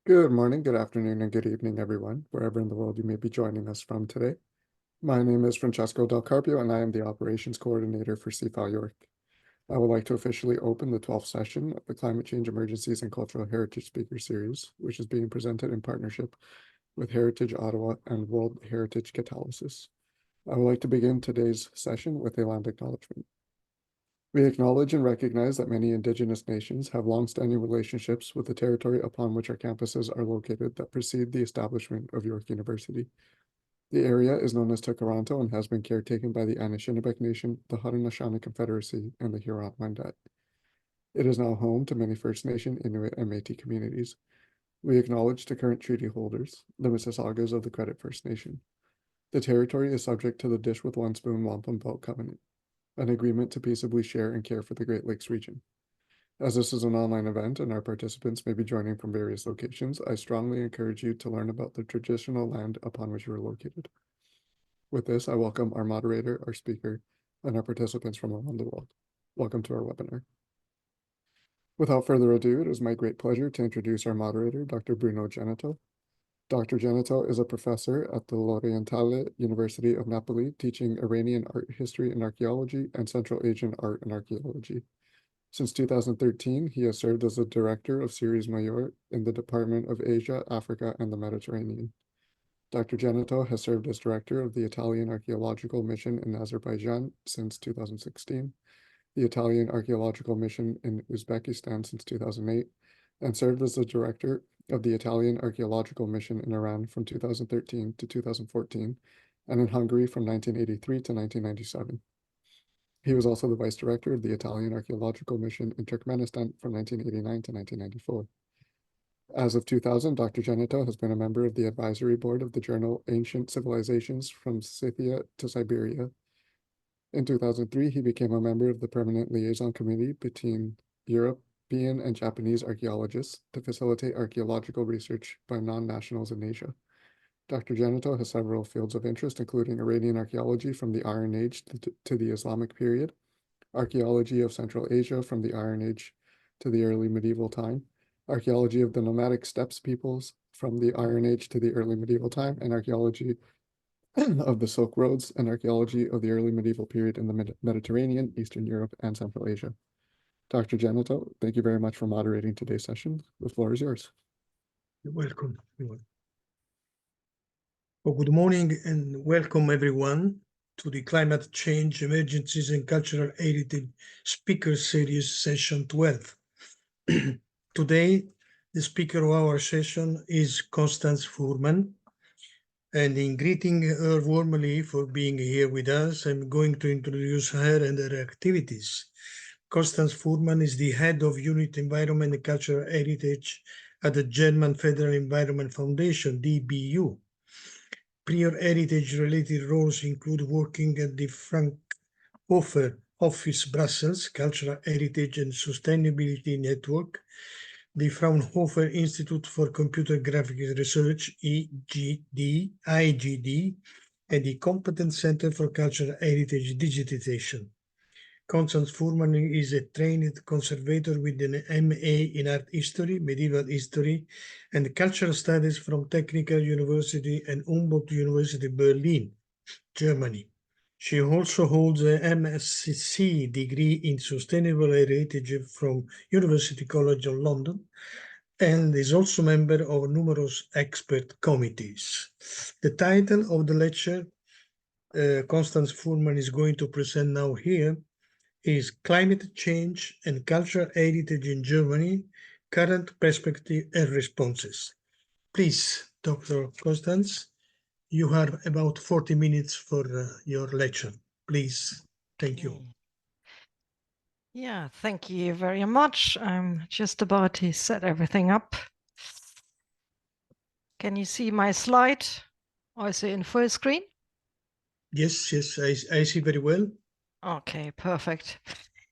Good morning, good afternoon, and good evening, everyone, wherever in the world you may be joining us from today. My name is Francesco Del Carpio, and I am the Operations Coordinator for CFAL York. I would like to officially open the 12th session of the Climate Change Emergencies and Cultural Heritage Speaker Series, which is being presented in partnership with Heritage Ottawa and World Heritage Catalysis. I would like to begin today's session with a land acknowledgement. We acknowledge and recognize that many Indigenous nations have long-standing relationships with the territory upon which our campuses are located that precede the establishment of York University. The area is known as Tkaronto and has been caretaken by the Anishinaabe Nation, the Haudenosaunee Confederacy, and the Huron-Wendat. It is now home to many First Nation, Inuit, and Métis communities. We acknowledge the current treaty holders, the Mississaugas of the Credit First Nation. The territory is subject to the Dish with One Spoon Wampum Belt Covenant, an agreement to peaceably share and care for the Great Lakes region. As this is an online event and our participants may be joining from various locations, I strongly encourage you to learn about the traditional land upon which you are located. With this, I welcome our moderator, our speaker, and our participants from around the world. Welcome to our webinar. Without further ado, it is my great pleasure to introduce our moderator, Dr. Bruno Geneto. Dr. Geneto is a professor at the L'Orientale University of Napoli, teaching Iranian art history and archaeology and Central Asian art and archaeology. Since 2013, he has served as the director of Series Major in the Department of Asia, Africa, and the Mediterranean. Dr. Geneto has served as director of the Italian Archaeological Mission in Azerbaijan since 2016, the Italian Archaeological Mission in Uzbekistan since 2008, and served as the director of the Italian Archaeological Mission in Iran from 2013 to 2014, and in Hungary from 1983 to 1997. He was also the vice director of the Italian Archaeological Mission in Turkmenistan from 1989 to 1994. As of 2000, Dr. Geneto has been a member of the advisory board of the journal Ancient Civilizations from Scythia to Siberia. In 2003, he became a member of the permanent liaison committee between European and Japanese archaeologists to facilitate archaeological research by non-nationals in Asia. Dr. Geneto has several fields of interest, including Iranian archaeology from the Iron Age to the Islamic period, archaeology of Central Asia from the Iron Age to the early medieval time, archaeology of the nomadic steppes peoples from the Iron Age to the early medieval time, and archaeology of the Silk Roads and archaeology of the early medieval period in the Mediterranean, Eastern Europe, and Central Asia. Dr. Geneto, thank you very much for moderating today's session. The floor is yours. You're welcome. Well, good morning and welcome everyone to the Climate Change Emergencies and Cultural Heritage Speaker Series Session 12. Today, the speaker of our session is Constanze Fuhrmann, and in greeting her warmly for being here with us, I'm going to introduce her and her activities. Constanze Fuhrmann is the head of Unit Environment and Cultural Heritage at the German Federal Environment Foundation, DBU. Prior heritage-related roles include working at the Fraunhofer Office Brussels, Cultural Heritage and Sustainability Network, the Fraunhofer Institute for Computer Graphics Research, IGD, and the Competence Center for Cultural Heritage Digitization. Constanze Fuhrmann is a trained conservator with an MA in Art History, Medieval History, and Cultural Studies from Technical University and Humboldt University Berlin, Germany. She also holds a MSc degree in Sustainable Heritage from University College of London and is also member of numerous expert committees. The title of the lecture Constanze Fuhrmann is going to present now here is Climate Change and Cultural Heritage in Germany, Current Perspective and Responses. Please, Dr. Constanze, you have about 40 minutes for your lecture. Please, thank you. Yeah, thank you very much. I'm just about to set everything up. Can you see my slide? Also in full screen? Yes, I see very well. Okay, perfect.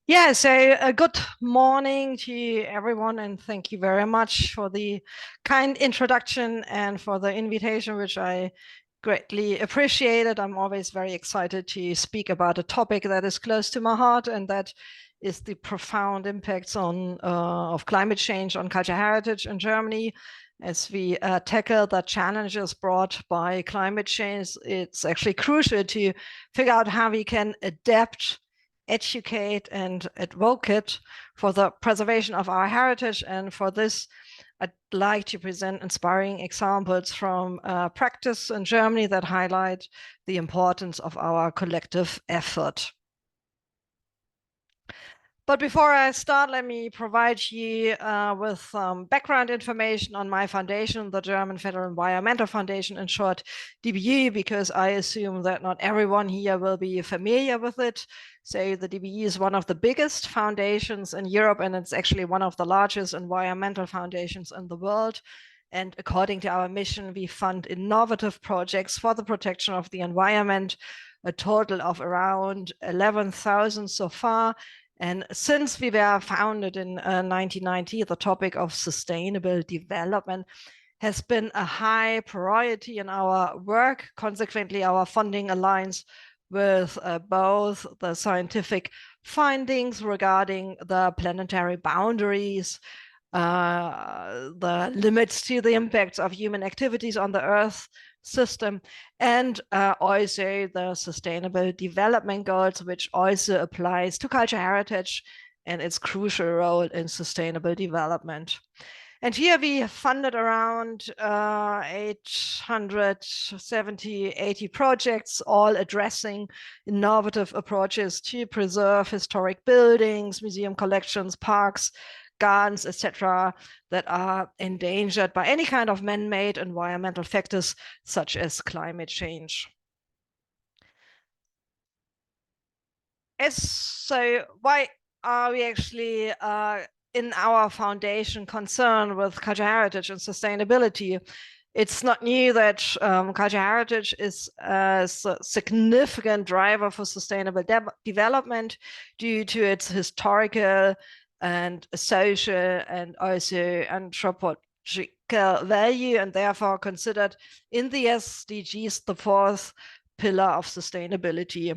Yeah, so a good morning to everyone, and thank you very much for the kind introduction and for the invitation, which I greatly appreciated. I'm always very excited to speak about a topic that is close to my heart, and that is the profound impacts of climate change on cultural heritage in Germany. as we tackle the challenges brought by climate change, it's actually crucial to figure out how we can adapt, educate, and advocate for the preservation of our heritage. And for this, I'd like to present inspiring examples from practice in Germany that highlight the importance of our collective effort. But before I start, let me provide you with some background information on my foundation, the German Federal Environmental Foundation, in short, DBU, because I assume that not everyone here will be familiar with it. So the DBU is one of the biggest foundations in Europe, and it's actually one of the largest environmental foundations in the world. And according to our mission, we fund innovative projects for the protection of the environment, a total of around 11,000 so far. And since we were founded in 1990, the topic of sustainable development has been a high priority in our work. Consequently, our funding aligns with both the scientific findings regarding the planetary boundaries, the limits to the impacts of human activities on the Earth system, and also the sustainable development goals, which also applies to cultural heritage and its crucial role in sustainable development. And here we have funded around 870, 80 projects, all addressing innovative approaches to preserve historic buildings, museum collections, parks, gardens, etc., that are endangered by any kind of man-made environmental factors, such as climate change. So why are we actually in our foundation concerned with cultural heritage and sustainability? It's not new that cultural heritage is a significant driver for sustainable development due to its historical and social and also anthropological value, and therefore considered in the SDGs the fourth pillar of sustainability.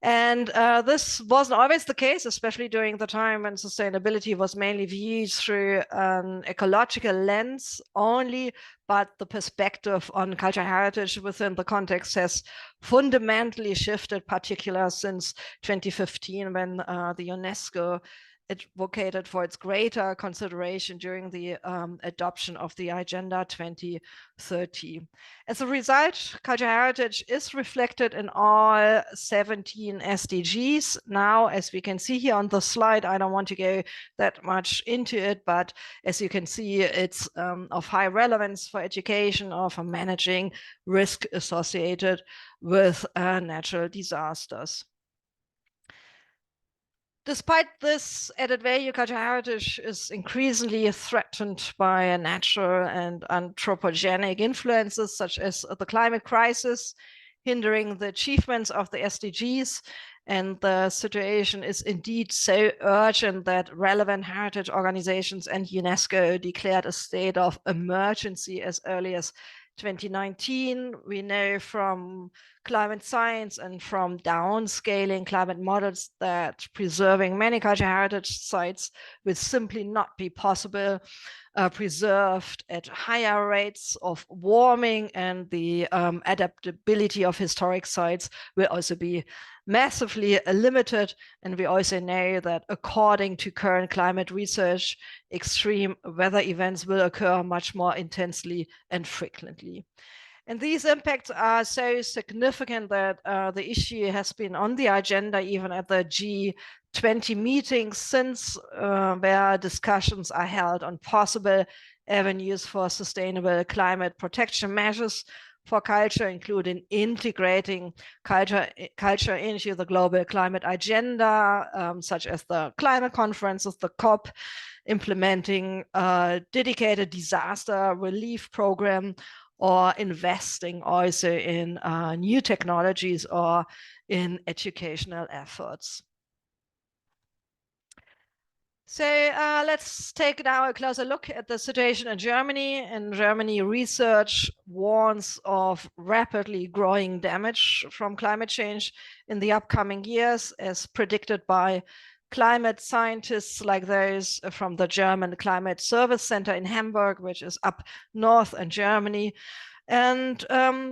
And this wasn't always the case, especially during the time when sustainability was mainly viewed through an ecological lens only, but the perspective on cultural heritage within the context has fundamentally shifted, particularly since 2015, when the UNESCO advocated for its greater consideration during the adoption of the Agenda 2030. As a result, cultural heritage is reflected in all 17 SDGs. Now, as we can see here on the slide, I don't want to go that much into it, but as you can see, it's of high relevance for education or for managing risk associated with natural disasters. Despite this added value, cultural heritage is increasingly threatened by natural and anthropogenic influences, such as the climate crisis, hindering the achievements of the SDGs. And the situation is indeed so urgent that relevant heritage organizations and UNESCO declared a state of emergency as early as 2019. We know from climate science and from downscaling climate models that preserving many cultural heritage sites will simply not be possible, preserved at higher rates of warming, and the adaptability of historic sites will also be massively limited. And we also know that according to current climate research, extreme weather events will occur much more intensely and frequently. And these impacts are so significant that the issue has been on the agenda even at the G20 meetings, since where discussions are held on possible avenues for sustainable climate protection measures for culture, including integrating culture into the global climate agenda, such as the climate conferences, the COP, implementing a dedicated disaster relief program, or investing also in new technologies or in educational efforts. So let's take now a closer look at the situation in Germany. In Germany, research warns of rapidly growing damage from climate change in the upcoming years, as predicted by climate scientists like those from the German Climate Service Center in Hamburg, which is up north in Germany. And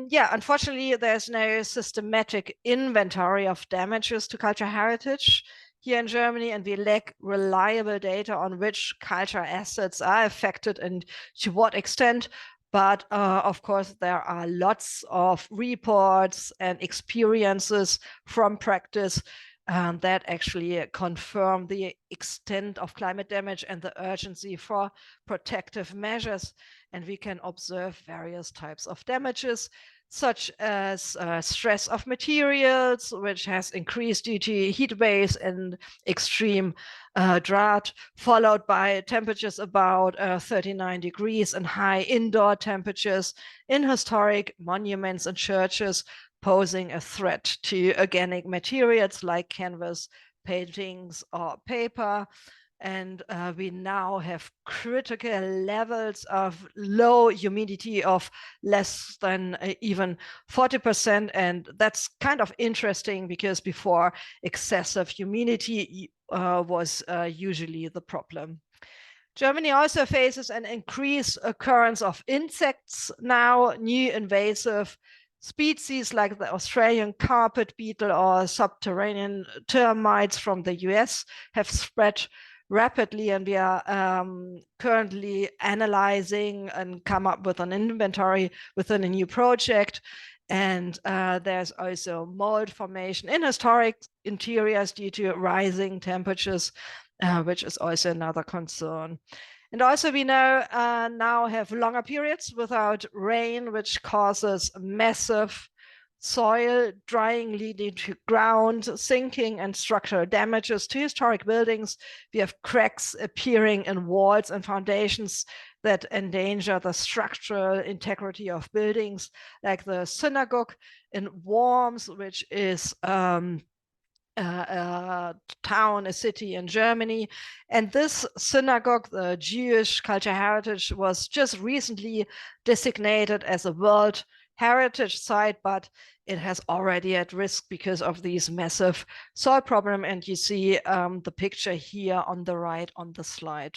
yeah, unfortunately, there's no systematic inventory of damages to cultural heritage here in Germany, and we lack reliable data on which cultural assets are affected and to what extent. But of course, there are lots of reports and experiences from practice that actually confirm the extent of climate damage and the urgency for protective measures. And we can observe various types of damages, such as stress of materials, which has increased due to heat waves and extreme drought, followed by temperatures about 39 degrees and high indoor temperatures in historic monuments and churches, posing a threat to organic materials like canvas, paintings, or paper. And we now have critical levels of low humidity of less than even 40%. And that's kind of interesting because before, excessive humidity was usually the problem. Germany also faces an increased occurrence of insects now. New invasive species like the Australian carpet beetle or subterranean termites from the US have spread rapidly, and we are currently analyzing and come up with an inventory within a new project. And there's also mold formation in historic interiors due to rising temperatures, which is also another concern. And also we know now have longer periods without rain, which causes massive soil drying, leading to ground sinking and structural damages to historic buildings. We have cracks appearing in walls and foundations that endanger the structural integrity of buildings, like the synagogue in Worms, which is a town, a city in Germany. And this synagogue, the Jewish cultural heritage, was just recently designated as a World Heritage Site, but it has already at risk because of these massive soil problem. And you see the picture here on the right on the slide.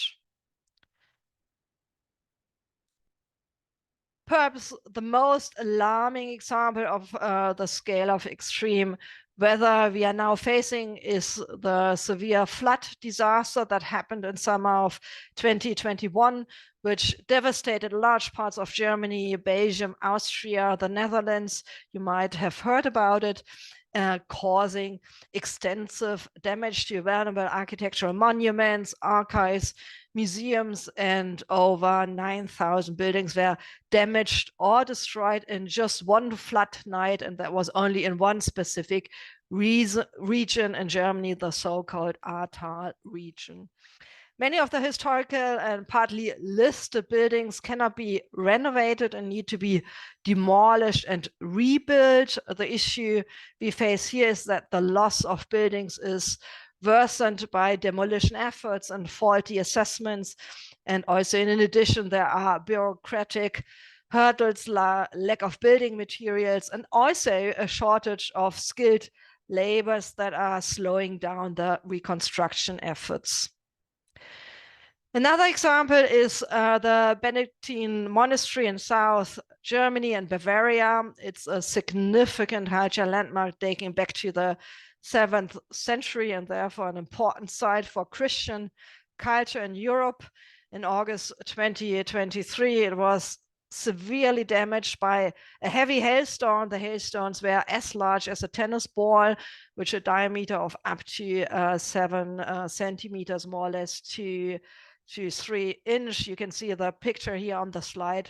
Perhaps the most alarming example of the scale of extreme weather we are now facing is the severe flood disaster that happened in summer of 2021, which devastated large parts of Germany, Belgium, Austria, the Netherlands. You might have heard about it, causing extensive damage to valuable architectural monuments, archives, museums, and over 9,000 buildings were damaged or destroyed in just one flood night. And that was only in one specific region in Germany, the so-called Ahrtal region. Many of the historical and partly listed buildings cannot be renovated and need to be demolished and rebuilt. The issue we face here is that the loss of buildings is worsened by demolition efforts and faulty assessments. And also, in addition, there are bureaucratic hurdles, lack of building materials, and also a shortage of skilled labors that are slowing down the reconstruction efforts. Another example is the Benedictine monastery in South Germany and Bavaria. It's a significant cultural landmark dating back to the 7th century and therefore an important site for Christian culture in Europe. In August 2023, it was severely damaged by a heavy hailstorm. The hailstones were as large as a tennis ball, with a diameter of up to 7 centimeters, more or less, to 3 inches. You can see the picture here on the slide,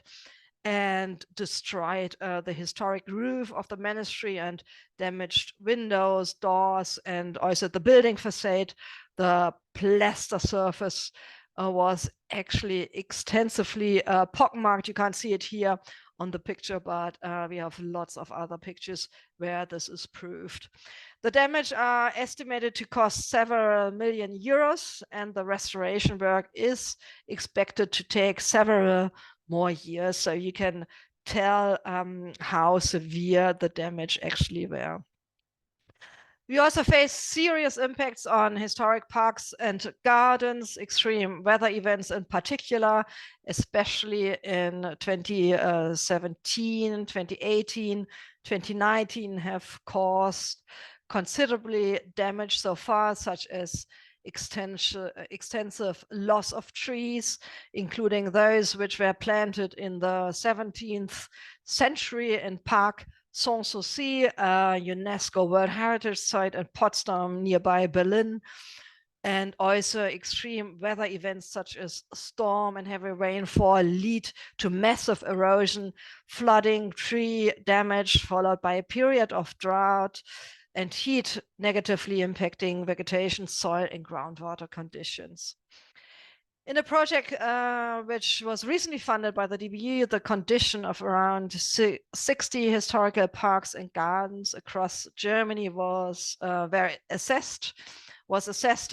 and destroyed the historic roof of the monastery and damaged windows, doors, and also the building facade. The plaster surface was actually extensively pockmarked. You can't see it here on the picture, but we have lots of other pictures where this is proved. The damage are estimated to cost several million euros, and the restoration work is expected to take several more years. So you can tell how severe the damage actually were. We also face serious impacts on historic parks and gardens, extreme weather events in particular, especially in 2017, 2018, 2019 have caused considerably damage so far, such as extensive loss of trees, including those which were planted in the 17th century in Park Sanssouci, a UNESCO World Heritage Site in Potsdam, nearby Berlin, and also extreme weather events such as storm and heavy rainfall lead to massive erosion, flooding, tree damage, followed by a period of drought and heat, negatively impacting vegetation, soil, and groundwater conditions. In a project which was recently funded by the DBU, the condition of around 60 historical parks and gardens across Germany was assessed,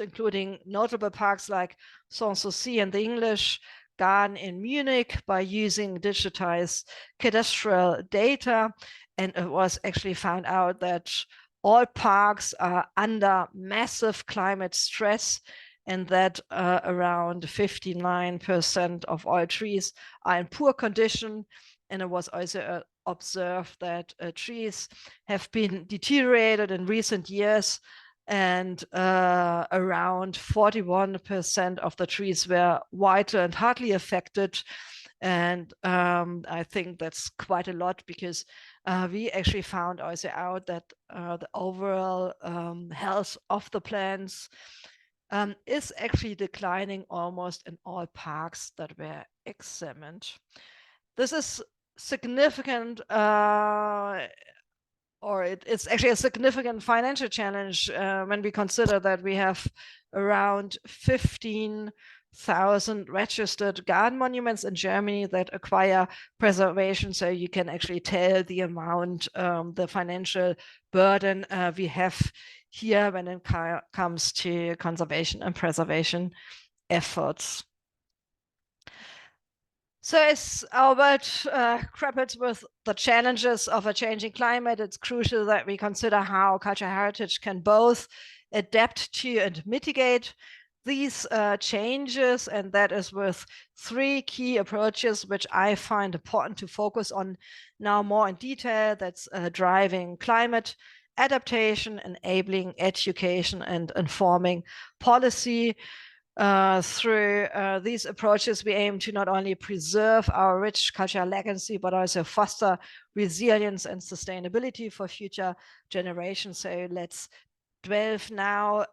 including notable parks like Sanssouci and the English Garden in Munich, by using digitized cadastral data. And it was actually found out that all parks are under massive climate stress, and that around 59% of all trees are in poor condition. And it was also observed that trees have been deteriorated in recent years, and around 41% of the trees were vital and hardly affected. And I think that's quite a lot, because we actually found also out that the overall health of the plants is actually declining almost in all parks that were examined. This is significant, or it's actually a significant financial challenge when we consider that we have around 15,000 registered garden monuments in Germany that acquire preservation. So you can actually tell the amount, the financial burden we have here when it comes to conservation and preservation efforts. So as our world grapples with the challenges of a changing climate, it's crucial that we consider how cultural heritage can both adapt to and mitigate these changes, and that is with three key approaches, which I find important to focus on now more in detail. That's driving climate adaptation, enabling education, and informing policy. Through these approaches, we aim to not only preserve our rich cultural legacy, but also foster resilience and sustainability for future generations. So let's delve now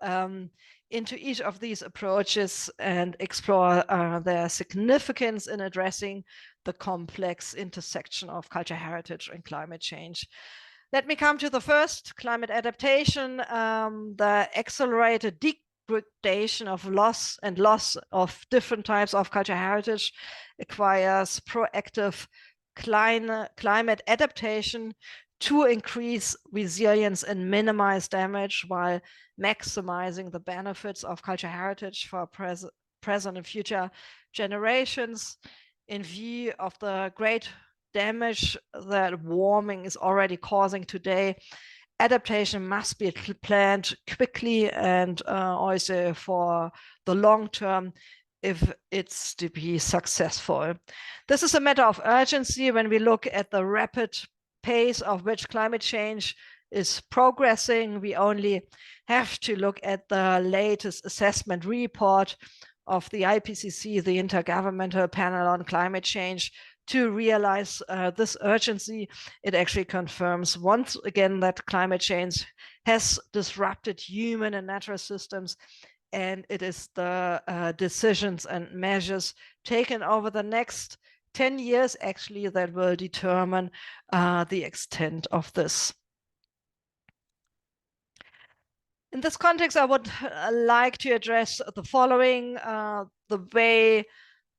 into each of these approaches and explore their significance in addressing the complex intersection of cultural heritage and climate change. Let me come to the first, climate adaptation. The accelerated degradation of loss of different types of cultural heritage requires proactive climate adaptation to increase resilience and minimize damage, while maximizing the benefits of cultural heritage for present and future generations. In view of the great damage that warming is already causing today, adaptation must be planned quickly and also for the long term if it's to be successful. This is a matter of urgency when we look at the rapid pace of which climate change is progressing. We only have to look at the latest assessment report of the IPCC, the Intergovernmental Panel on Climate Change, to realize this urgency. It actually confirms once again that climate change has disrupted human and natural systems, and it is the decisions and measures taken over the next 10 years actually that will determine the extent of this. In this context, I would like to address the following: the way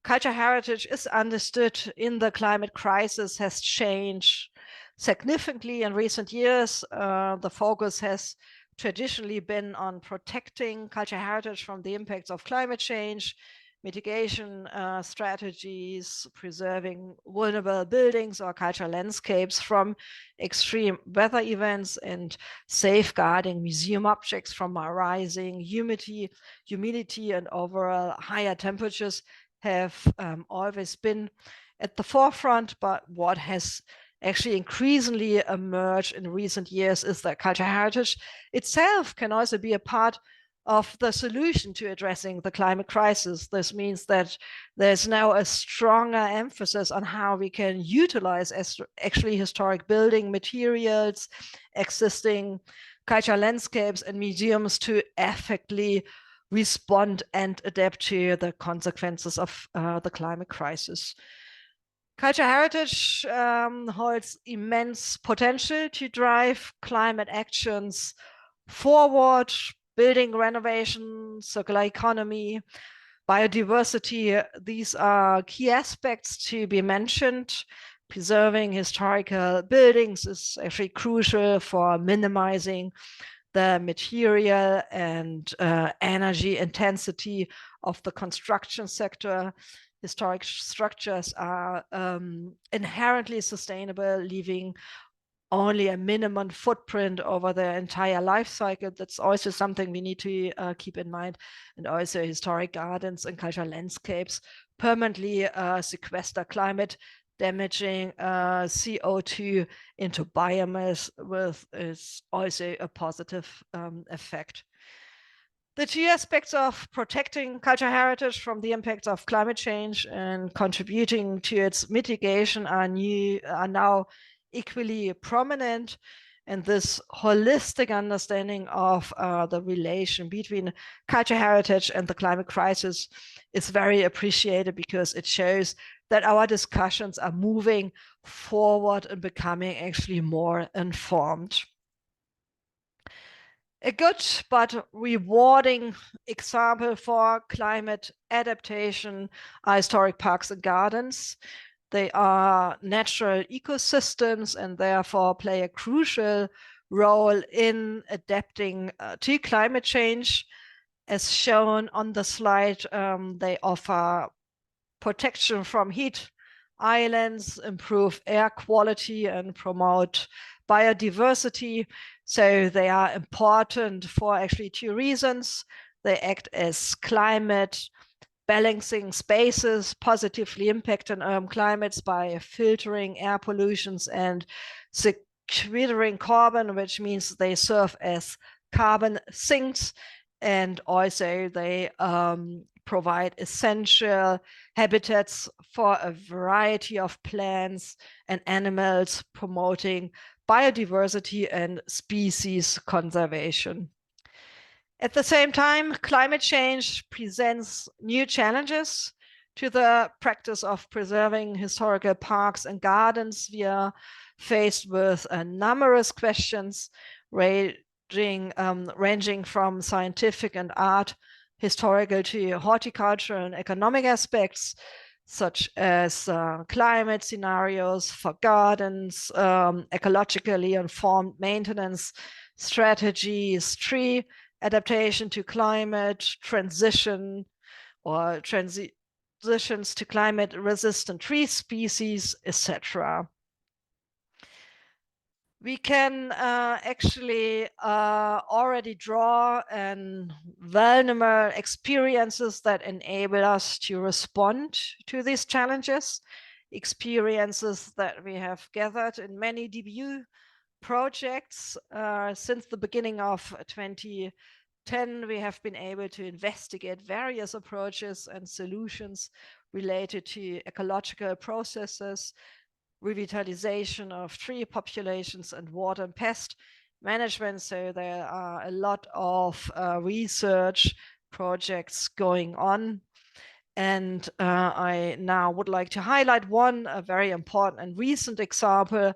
cultural heritage is understood in the climate crisis has changed significantly in recent years. The focus has traditionally been on protecting cultural heritage from the impacts of climate change, mitigation strategies, preserving vulnerable buildings or cultural landscapes from extreme weather events, and safeguarding museum objects from rising humidity and overall higher temperatures have always been at the forefront. But what has actually increasingly emerged in recent years is that cultural heritage itself can also be a part of the solution to addressing the climate crisis. This means that there's now a stronger emphasis on how we can utilize actually historic building materials, existing cultural landscapes and museums to effectively respond and adapt to the consequences of the climate crisis. Cultural heritage holds immense potential to drive climate actions forward. Building renovation, circular economy, biodiversity, these are key aspects to be mentioned. Preserving historical buildings is actually crucial for minimizing the material and energy intensity of the construction sector. Historic structures are inherently sustainable, leaving only a minimum footprint over the entire life cycle. That's also something we need to keep in mind. And also historic gardens and cultural landscapes permanently sequester climate damaging CO2 into biomass, with is also a positive effect. The two aspects of protecting cultural heritage from the impacts of climate change and contributing to its mitigation are now equally prominent, and this holistic understanding of the relation between cultural heritage and the climate crisis is very appreciated, because it shows that our discussions are moving forward and becoming actually more informed. A good but rewarding example for climate adaptation are historic parks and gardens. They are natural ecosystems and therefore play a crucial role in adapting to climate change. As shown on the slide, they offer protection from heat islands, improve air quality, and promote biodiversity. So they are important for actually two reasons. They act as climate balancing spaces, positively impacting climates by filtering air pollutions and sequestering carbon, which means they serve as carbon sinks. And also they provide essential habitats for a variety of plants and animals, promoting biodiversity and species conservation. At the same time, climate change presents new challenges to the practice of preserving historical parks and gardens. We are faced with numerous questions ranging from scientific and art, historical to horticulture and economic aspects, such as climate scenarios for gardens, ecologically informed maintenance strategies, tree adaptation to climate, transitions to climate resistant tree species, etc. We can actually already draw on vulnerable experiences that enable us to respond to these challenges, experiences that we have gathered in many DBU projects. Since the beginning of 2010, we have been able to investigate various approaches and solutions related to ecological processes, revitalization of tree populations, and water and pest management. So there are a lot of research projects going on. And I now would like to highlight one very important and recent example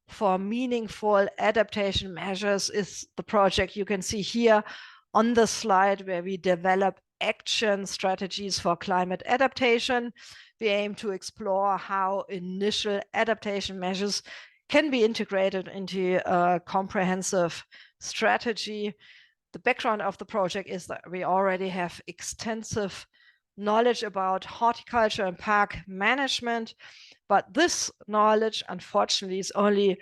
for meaningful adaptation measures is the project you can see here on the slide, where we develop action strategies for climate adaptation. We aim to explore how initial adaptation measures can be integrated into a comprehensive strategy. The background of the project is that we already have extensive knowledge about horticulture and park management, but this knowledge, unfortunately, is only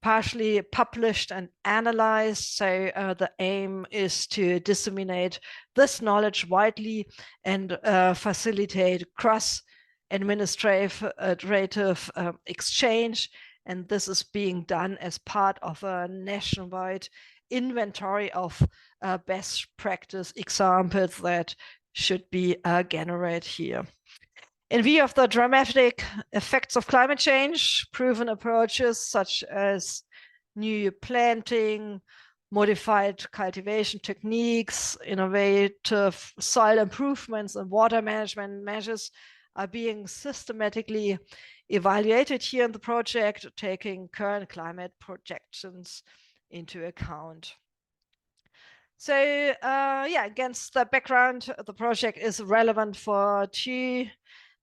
partially published and analyzed. So the aim is to disseminate this knowledge widely and facilitate cross-administrative exchange. And this is being done as part of a nationwide inventory of best practice examples that should be generated here. In view of the dramatic effects of climate change, proven approaches such as new planting, modified cultivation techniques, innovative soil improvements, and water management measures are being systematically evaluated here in the project, taking current climate projections into account. So against the background, the project is relevant for two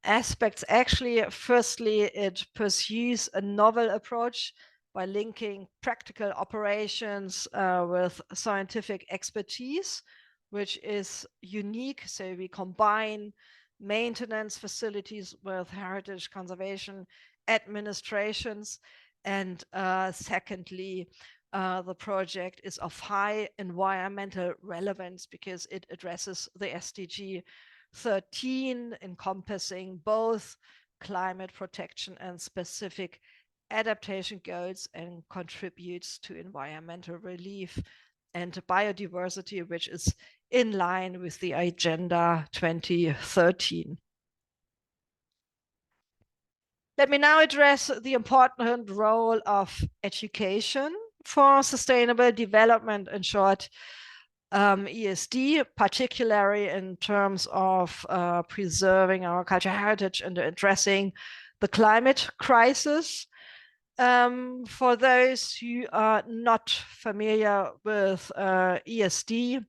aspects. Actually, firstly, it pursues a novel approach by linking practical operations with scientific expertise, which is unique. So we combine maintenance facilities with heritage conservation administrations. And secondly, the project is of high environmental relevance because it addresses the SDG 13, encompassing both climate protection and specific adaptation goals, and contributes to environmental relief and biodiversity, which is in line with the Agenda 2013. Let me now address the important role of education for sustainable development, in short, ESD, particularly in terms of preserving our cultural heritage and addressing the climate crisis. For those who are not familiar with ESD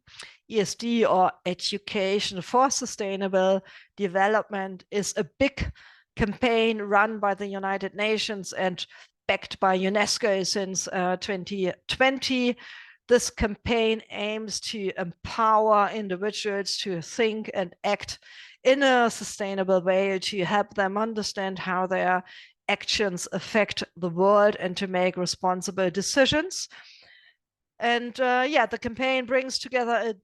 or Education for Sustainable Development is a big campaign run by the United Nations and backed by UNESCO since 2020. This campaign aims to empower individuals to think and act in a sustainable way, to help them understand how their actions affect the world and to make responsible decisions. And the campaign brings together a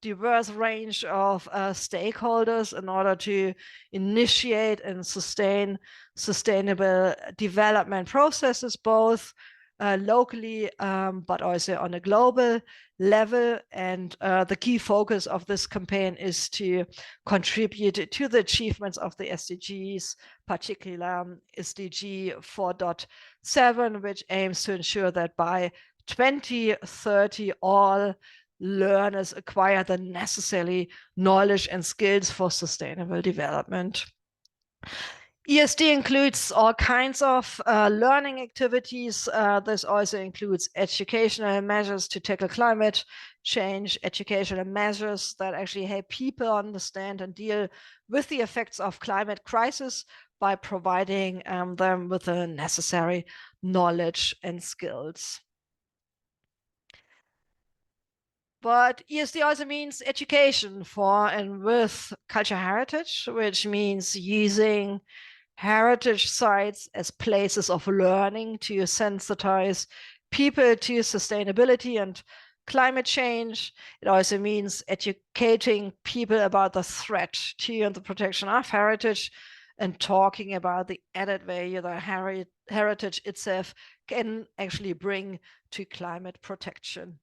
diverse range of stakeholders in order to initiate and sustain sustainable development processes, both locally, but also on a global level. And the key focus of this campaign is to contribute to the achievements of the SDGs, particularly SDG 4.7, which aims to ensure that by 2030, all learners acquire the necessary knowledge and skills for sustainable development. ESD includes all kinds of learning activities. This also includes educational measures to tackle climate change, educational measures that actually help people understand and deal with the effects of climate crisis by providing them with the necessary knowledge and skills. But ESD also means education for and with cultural heritage, which means using heritage sites as places of learning to sensitize people to sustainability and climate change. It also means educating people about the threat to and the protection of heritage, and talking about the added value that heritage itself can actually bring to climate protection.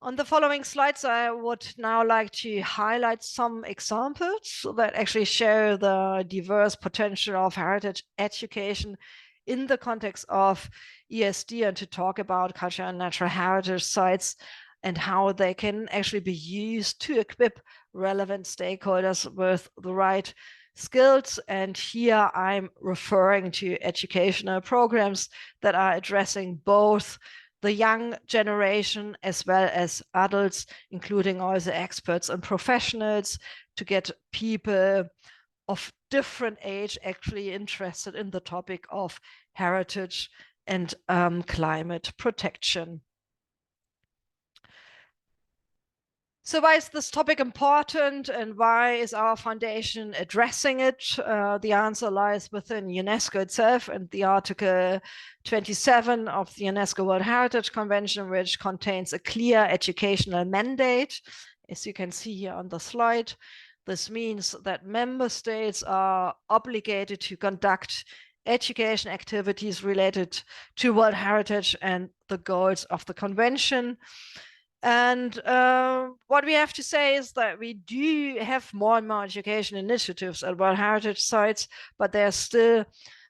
On the following slides, I would now like to highlight some examples that actually show the diverse potential of heritage education in the context of ESD, and to talk about cultural and natural heritage sites and how they can actually be used to equip relevant stakeholders with the right skills. And here I'm referring to educational programs that are addressing both the young generation as well as adults, including also experts and professionals, to get people of different age actually interested in the topic of heritage and climate protection. So why is this topic important and why is our foundation addressing it? The answer lies within UNESCO itself and the Article 27 of the UNESCO World Heritage Convention, which contains a clear educational mandate. As you can see here on the slide, this means that member states are obligated to conduct education activities related to World Heritage and the goals of the convention. And what we have to say is that we do have more and more education initiatives at World Heritage sites, but there's still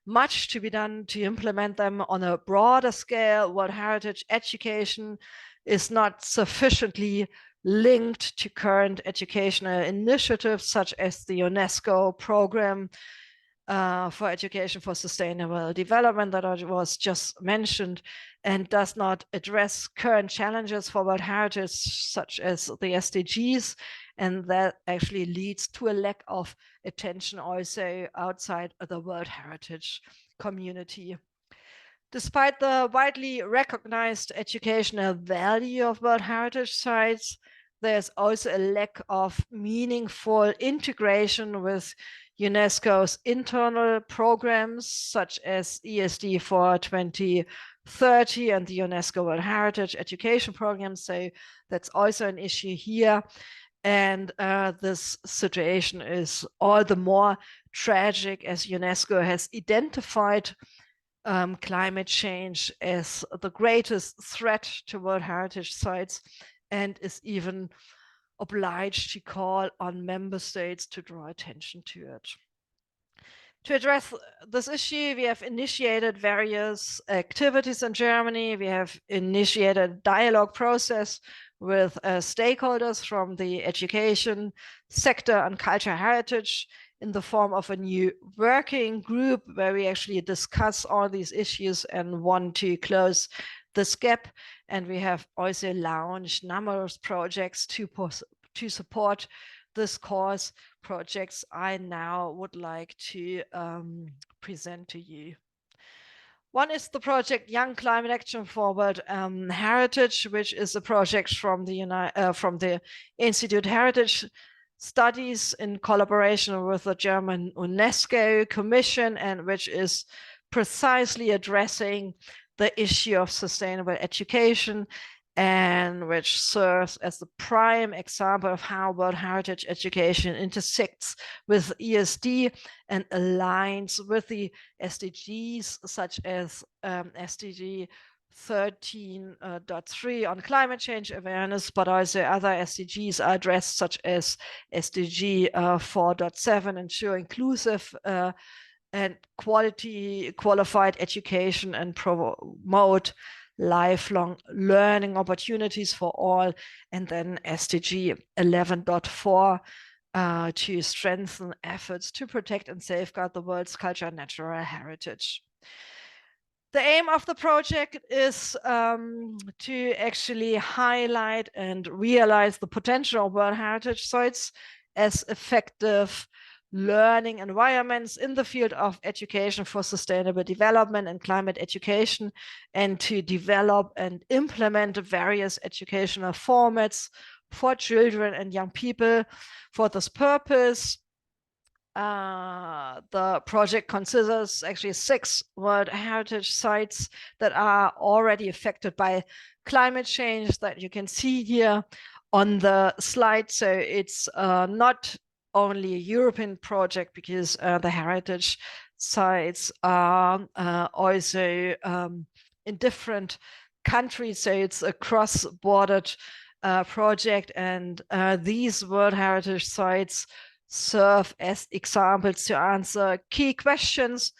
much to be done to implement them on a broader scale. World Heritage education is not sufficiently linked to current educational initiatives such as the UNESCO program for education for sustainable development that was just mentioned, and does not address current challenges for World Heritage such as the SDGs, and that actually leads to a lack of attention also outside of the World Heritage community. Despite the widely recognized educational value of World Heritage sites, there's also a lack of meaningful integration with UNESCO's internal programs such as ESD for 2030 and the UNESCO World Heritage Education Program. So that's also an issue here. And this situation is all the more tragic as UNESCO has identified climate change as the greatest threat to World Heritage sites and is even obliged to call on member states to draw attention to it. To address this issue, we have initiated various activities in Germany. We have initiated a dialogue process with stakeholders from the education sector and cultural heritage in the form of a new working group where we actually discuss all these issues and want to close this gap. And we have also launched numerous projects to support this cause, projects I now would like to present to you. One is the project Young Climate Action for World Heritage, which is a project from the Institute Heritage Studies in collaboration with the German UNESCO Commission, and which is precisely addressing the issue of sustainable education, and which serves as the prime example of how World Heritage education intersects with ESD and aligns with the SDGs, such as SDG 13.3 on climate change awareness, but also other SDGs are addressed, such as SDG 4.7, ensure inclusive and qualified education and promote lifelong learning opportunities for all, and then SDG 11.4 to strengthen efforts to protect and safeguard the world's cultural and natural heritage. The aim of the project is to actually highlight and realize the potential of World Heritage sites as effective learning environments in the field of education for sustainable development and climate education, and to develop and implement various educational formats for children and young people. For this purpose, the project considers actually 6 World Heritage sites that are already affected by climate change that you can see here on the slide. So it's not only a European project, because the heritage sites are also in different countries. So it's a cross-border project, and these World Heritage sites serve as examples to answer key questions.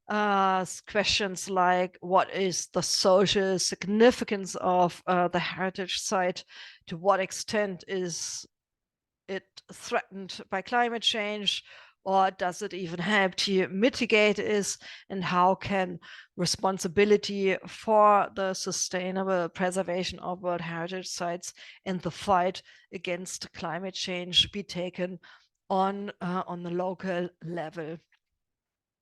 Questions like, what is the social significance of the heritage site? To what extent is it threatened by climate change, or does it even help to mitigate it? And how can responsibility for the sustainable preservation of World Heritage sites and the fight against climate change be taken on the local level?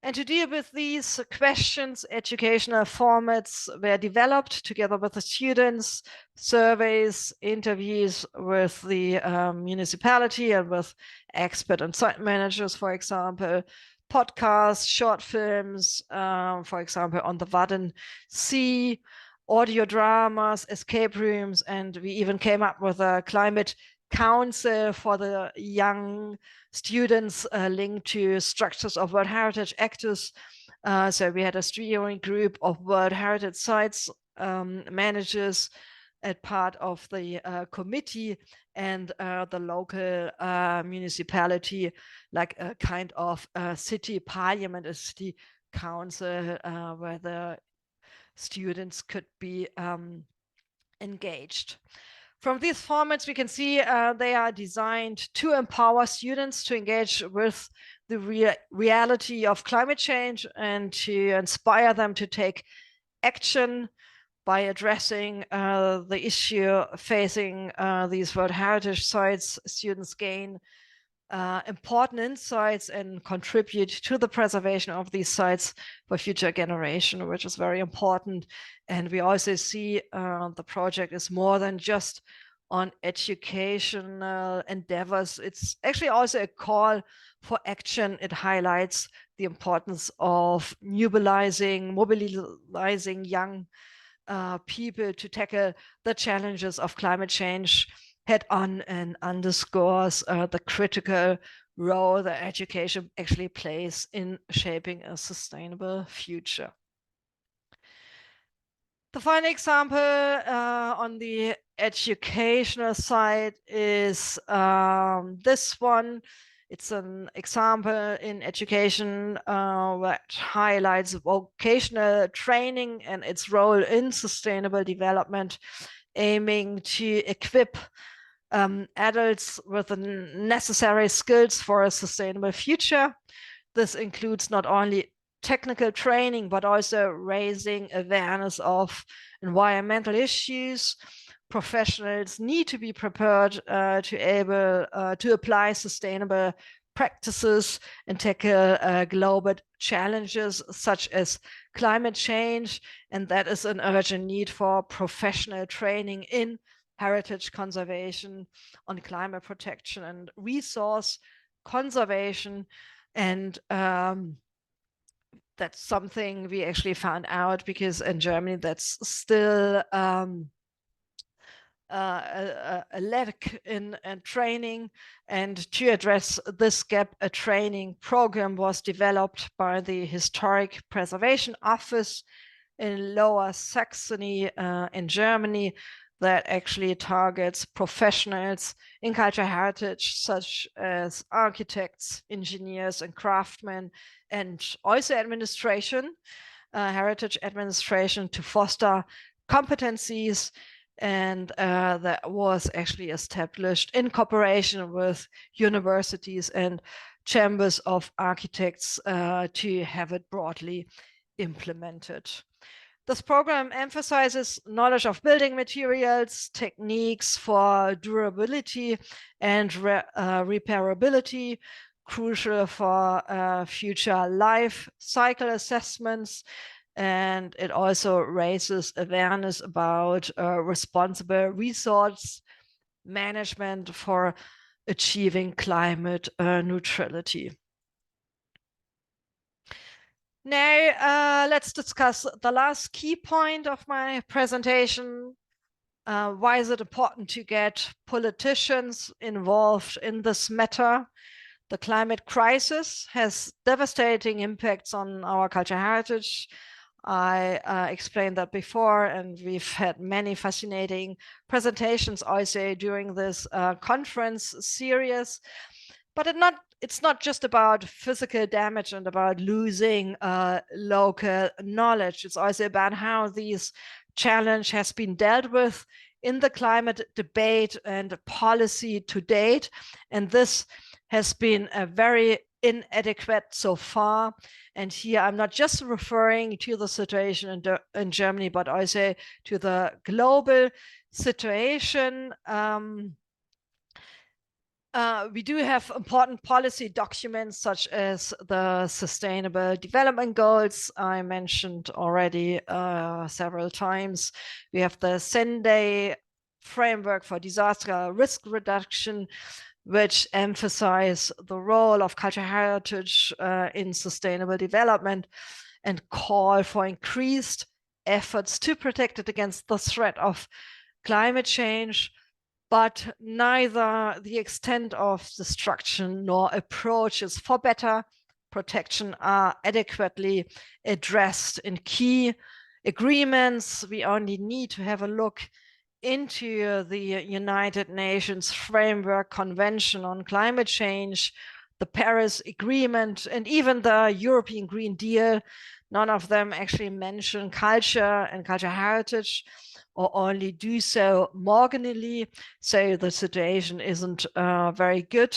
And to deal with these questions, educational formats were developed together with the students, surveys, interviews with the municipality and with expert and site managers, for example, podcasts, short films, for example, on the Wadden Sea, audio dramas, escape rooms, and we even came up with a climate council for the young students linked to structures of World Heritage actors. So we had a steering group of World Heritage sites managers as part of the committee, and the local municipality, like a kind of city parliament, a city council, where the students could be engaged. From these formats, we can see they are designed to empower students to engage with the reality of climate change and to inspire them to take action by addressing the issue facing these World Heritage sites. Students gain important insights and contribute to the preservation of these sites for future generation, which is very important. And we also see the project is more than just on educational endeavors. It's actually also a call for action. It highlights the importance of mobilizing young people to tackle the challenges of climate change head on, and underscores the critical role that education actually plays in shaping a sustainable future. The final example on the educational side is this one. It's an example in education that highlights vocational training and its role in sustainable development, aiming to equip adults with the necessary skills for a sustainable future. This includes not only technical training, but also raising awareness of environmental issues. Professionals need to be prepared to apply sustainable practices and tackle global challenges such as climate change. And that is an urgent need for professional training in heritage conservation, on climate protection and resource conservation. And that's something we actually found out, because in Germany that's still a lack in training. And to address this gap, a training program was developed by the Historic Preservation Office in Lower Saxony in Germany, that actually targets professionals in cultural heritage, such as architects, engineers, and craftsmen, and also administration, heritage administration, to foster competencies. And that was actually established in cooperation with universities and chambers of architects to have it broadly implemented. This program emphasizes knowledge of building materials, techniques for durability and repairability, crucial for future life cycle assessments. And it also raises awareness about responsible resource management for achieving climate neutrality. Now, let's discuss the last key point of my presentation. Why is it important to get politicians involved in this matter? The climate crisis has devastating impacts on our cultural heritage. I explained that before, and we've had many fascinating presentations also during this conference series. But it's not just about physical damage and about losing local knowledge. It's also about how this challenge has been dealt with in the climate debate and policy to date. And this has been a very inadequate so far. And here I'm not just referring to the situation in Germany, but also to the global situation. We do have important policy documents such as the Sustainable Development Goals I mentioned already several times. We have the Sendai framework for disaster risk reduction, which emphasize the role of cultural heritage in sustainable development and call for increased efforts to protect it against the threat of climate change. But neither the extent of destruction nor approaches for better protection are adequately addressed in key agreements. We only need to have a look into the United Nations Framework Convention on Climate Change, the Paris Agreement, and even the European Green Deal. None of them actually mention culture and cultural heritage, or only do so marginally. So the situation isn't very good.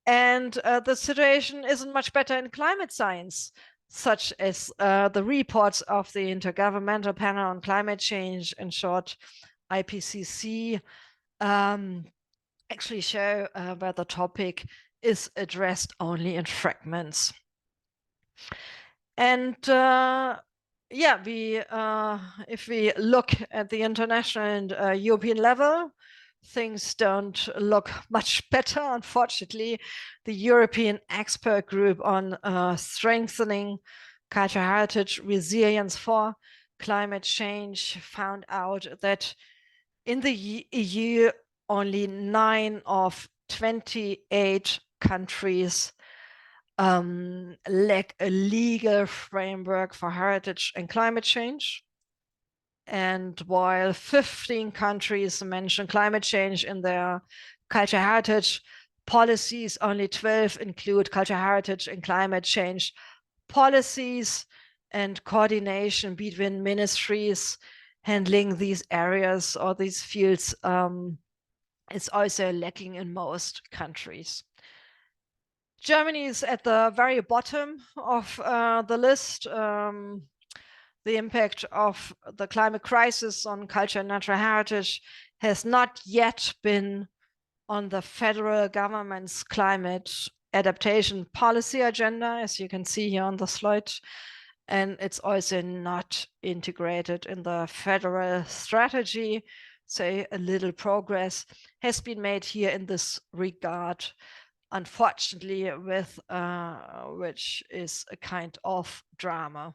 And the situation isn't much better in climate science, such as the reports of the Intergovernmental Panel on Climate Change, in short, IPCC, actually show where the topic is addressed only in fragments. And yeah, if we look at the international and European level, things don't look much better, unfortunately. The European Expert Group on Strengthening Cultural Heritage Resilience for Climate Change found out that in the EU, only 9 of 28 countries lack a legal framework for heritage and climate change. And while 15 countries mention climate change in their cultural heritage policies, only 12 include cultural heritage and climate change policies, and coordination between ministries handling these areas or these fields is also lacking in most countries. Germany is at the very bottom of the list. The impact of the climate crisis on culture and natural heritage has not yet been on the federal government's climate adaptation policy agenda, as you can see here on the slide. And it's also not integrated in the federal strategy. So a little progress has been made here in this regard, unfortunately, with which is a kind of drama.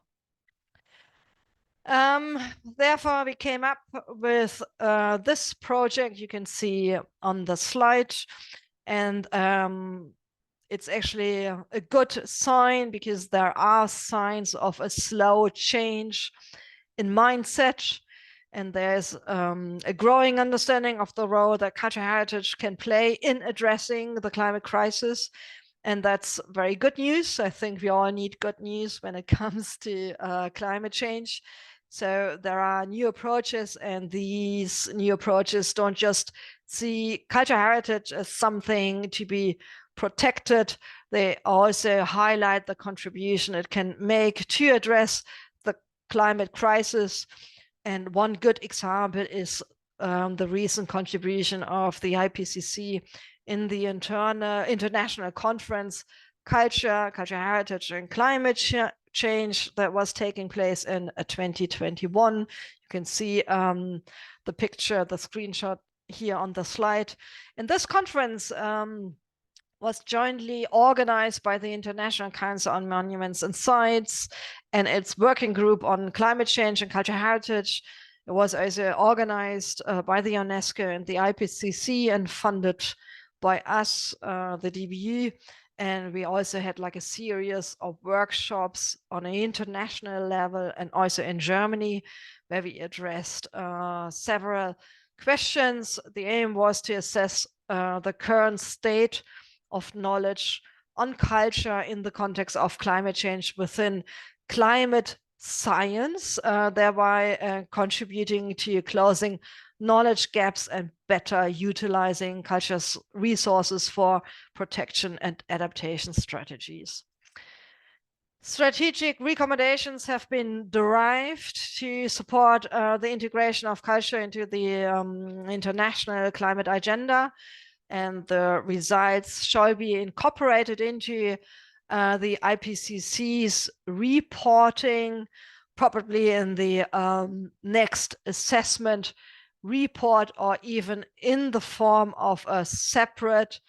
Therefore, we came up with this project you can see on the slide, and it's actually a good sign because there are signs of a slow change in mindset, and there's a growing understanding of the role that cultural heritage can play in addressing the climate crisis. And that's very good news. I think we all need good news when it comes to climate change. So there are new approaches, and these new approaches don't just see cultural heritage as something to be protected. They also highlight the contribution it can make to address the climate crisis. And one good example is the recent contribution of the IPCC in the international conference, Culture, Heritage and Climate Change, that was taking place in 2021. You can see the picture, the screenshot here on the slide. And this conference was jointly organized by the International Council on Monuments and Sites and its working group on climate change and cultural heritage. It was also organized by the UNESCO and the IPCC and funded by us, the DBU. And we also had like a series of workshops on an international level and also in Germany, where we addressed several questions. The aim was to assess the current state of knowledge on culture in the context of climate change within climate science, thereby contributing to closing knowledge gaps and better utilizing culture's resources for protection and adaptation strategies. Strategic recommendations have been derived to support the integration of culture into the international climate agenda. and the results shall be incorporated into the IPCC's reporting, probably in the next assessment report, or even in the form of a separate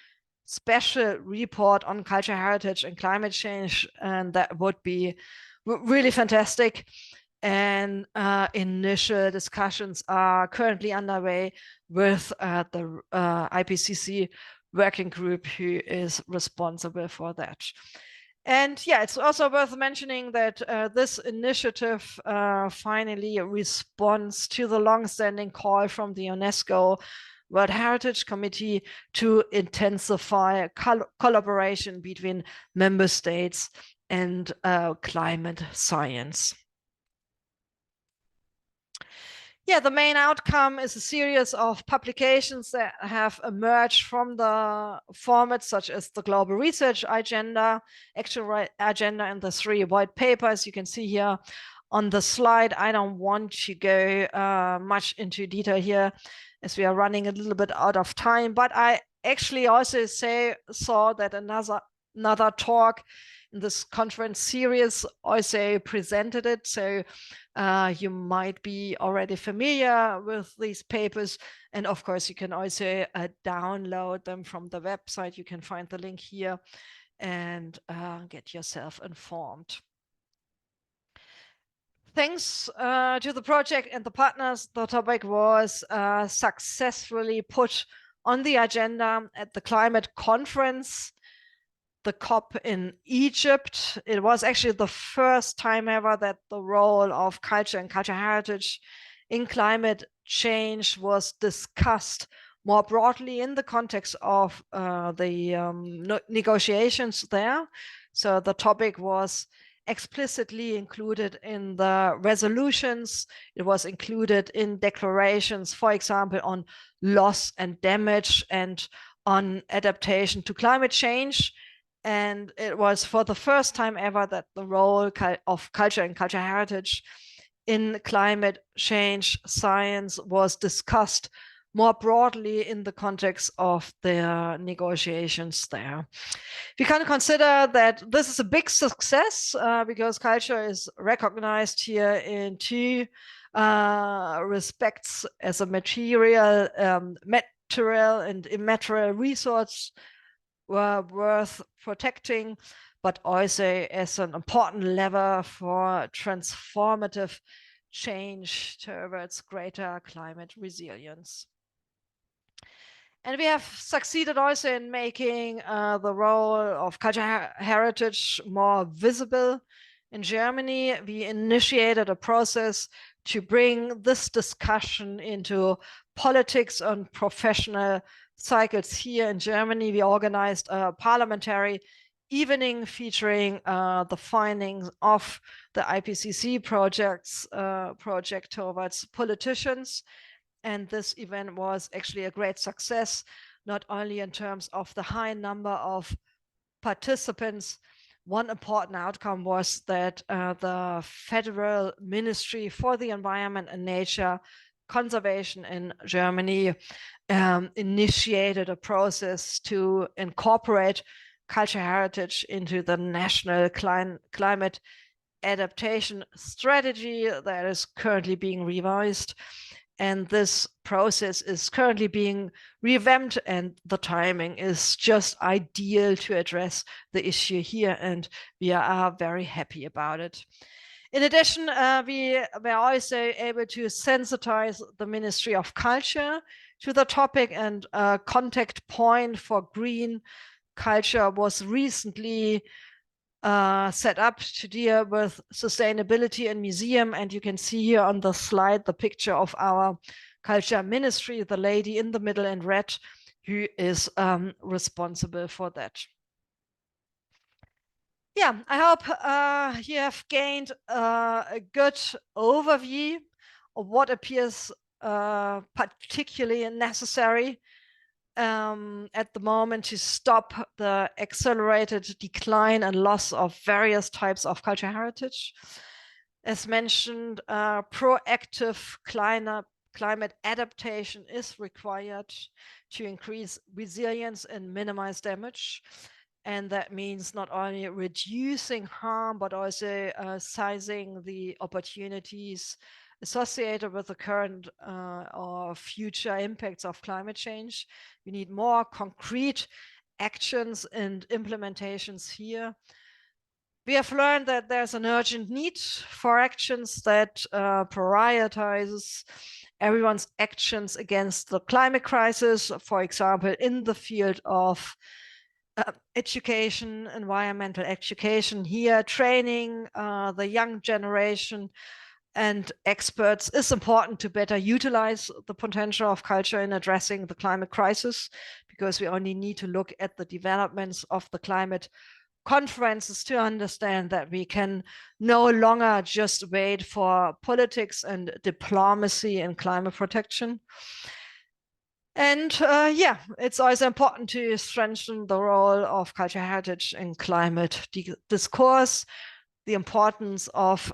special report on cultural heritage and climate change, and that would be really fantastic. And initial discussions are currently underway with the IPCC working group who is responsible for that. And yeah, it's also worth mentioning that this initiative finally responds to the long-standing call from the UNESCO World Heritage Committee to intensify collaboration between member states and climate science. Yeah, the main outcome is a series of publications that have emerged from the formats such as the Global Research Agenda, Action Agenda, and the 3 white papers you can see here on the slide. I don't want to go much into detail here as we are running a little bit out of time, but I actually also saw that another talk in this conference series also presented it. So you might be already familiar with these papers. And of course, you can also download them from the website. You can find the link here and get yourself informed. Thanks to the project and the partners, the topic was successfully put on the agenda at the climate conference, the COP in Egypt. It was actually the first time ever that the role of culture and cultural heritage in climate change was discussed more broadly in the context of the negotiations there. So the topic was explicitly included in the resolutions. It was included in declarations, for example, on loss and damage and on adaptation to climate change. And it was for the first time ever that the role of culture and cultural heritage in climate change science was discussed more broadly in the context of the negotiations there. We can consider that this is a big success because culture is recognized here in 2 respects: as a material and immaterial resource worth protecting, but also as an important lever for transformative change towards greater climate resilience. And we have succeeded also in making the role of cultural heritage more visible. In Germany, we initiated a process to bring this discussion into politics and professional cycles here in Germany. We organized a parliamentary evening featuring the findings of the IPCC project towards politicians. And this event was actually a great success, not only in terms of the high number of participants. One important outcome was that the Federal Ministry for the Environment and Nature Conservation in Germany initiated a process to incorporate cultural heritage into the national climate adaptation strategy that is currently being revised. And this process is currently being revamped, and the timing is just ideal to address the issue here, and we are very happy about it. In addition, we were also able to sensitize the Ministry of Culture to the topic, and a contact point for green culture was recently set up to deal with sustainability in museum. And you can see here on the slide the picture of our culture ministry, the lady in the middle in red, who is responsible for that. Yeah, I hope you have gained a good overview of what appears particularly necessary at the moment to stop the accelerated decline and loss of various types of cultural heritage. As mentioned, proactive climate adaptation is required to increase resilience and minimize damage. And that means not only reducing harm, but also sizing the opportunities associated with the current or future impacts of climate change. We need more concrete actions and implementations here. We have learned that there's an urgent need for actions that prioritizes everyone's actions against the climate crisis, for example, in the field of education, environmental education here, training the young generation and experts is important to better utilize the potential of culture in addressing the climate crisis, because we only need to look at the developments of the climate conferences to understand that we can no longer just wait for politics and diplomacy in climate protection. And yeah, it's also important to strengthen the role of cultural heritage in climate discourse, the importance of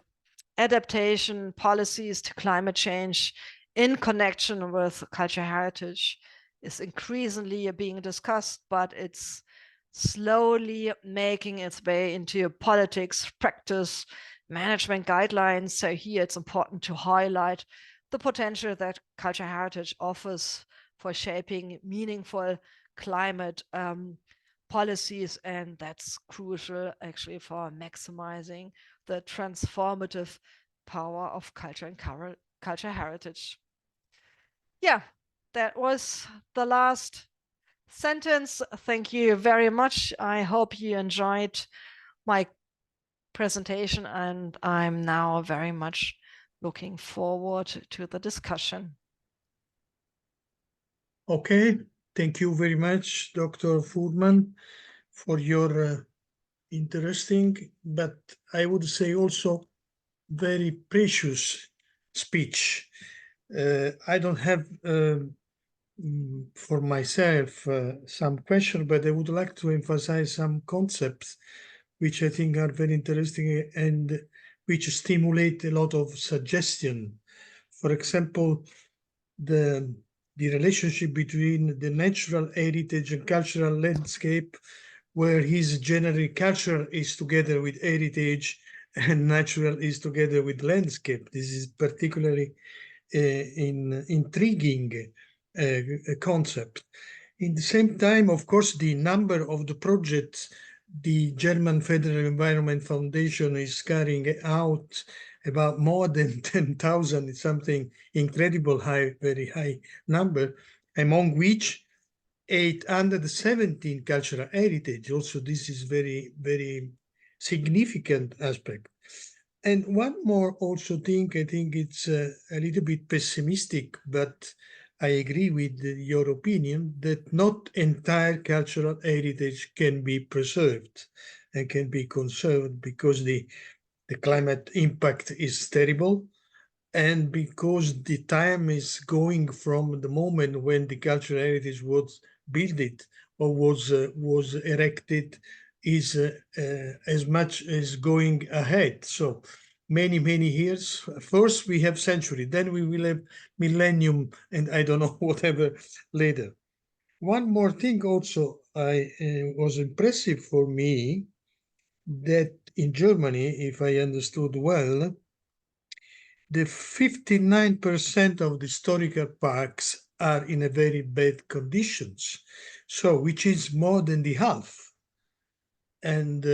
adaptation policies to climate change in connection with cultural heritage is increasingly being discussed, but it's slowly making its way into politics, practice, management guidelines. So here it's important to highlight the potential that cultural heritage offers for shaping meaningful climate policies, and that's crucial actually for maximizing the transformative power of culture and cultural heritage. Yeah, that was the last sentence. Thank you very much. I hope you enjoyed my presentation, and I'm now very much looking forward to the discussion. Okay, thank you very much, Dr. Fuhrmann, for your interesting, but I would say also very precious speech. I don't have for myself some question, but I would like to emphasize some concepts which I think are very interesting and which stimulate a lot of suggestion. For example, the relationship between the natural heritage and cultural landscape, where his generally culture is together with heritage and natural is together with landscape. This is particularly intriguing concept. In the same time, of course, the number of the projects the German Federal Environment Foundation is carrying out, about more than 10,000, is something incredible high, very high number, among which 817 cultural heritage. Also, this is very, very significant aspect. And one more also thing, I think it's a little bit pessimistic, but I agree with your opinion that not entire cultural heritage can be preserved and can be conserved, because the climate impact is terrible, and because the time is going from the moment when the cultural heritage was built or was erected is as much as going ahead. So many years. First we have century, then we will have millennium, and I don't know whatever later. One more thing also was impressive for me, that in Germany, if I understood well, the 59% of the historical parks are in a very bad conditions, so which is more than the half. And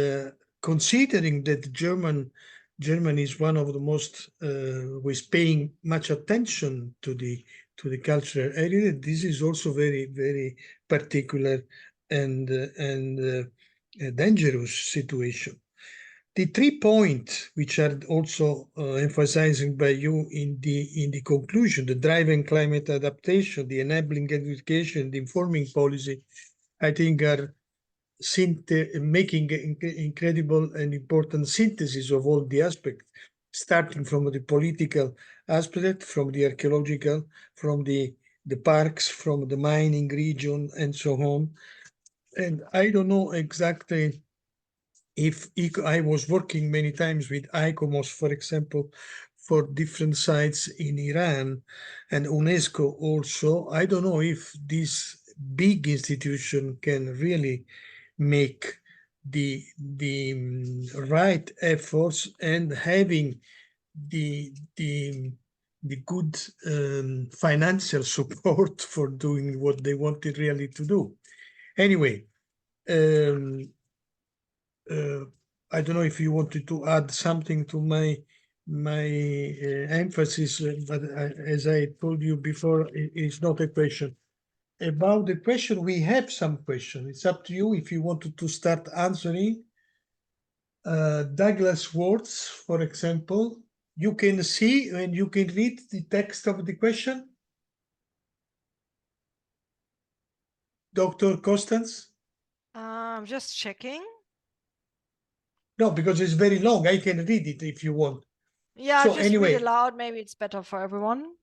considering that Germany is one of the most was paying much attention to the cultural area, this is also very particular and dangerous situation. The 3 points which are also emphasizing by you in the conclusion, the driving climate adaptation, the enabling education, the informing policy, I think are making incredible and important synthesis of all the aspects, starting from the political aspect, from the archaeological, from the parks, from the mining region, and so on. And I don't know exactly if I was working many times with ICOMOS, for example, for different sites in Iran and UNESCO also. I don't know if this big institution can really make the right efforts and having the good financial support for doing what they wanted really to do. Anyway, I don't know if you wanted to add something to my emphasis, but as I told you before, it's not a question. About the question, we have some questions. It's up to you if you wanted to start answering. Douglas Words, for example, you can see and you can read the text of the question. Dr. Constanze? I'm just checking. No, because it's very long. I can read it if you want. Yeah, So just anyway, read it loud. Maybe it's better for everyone.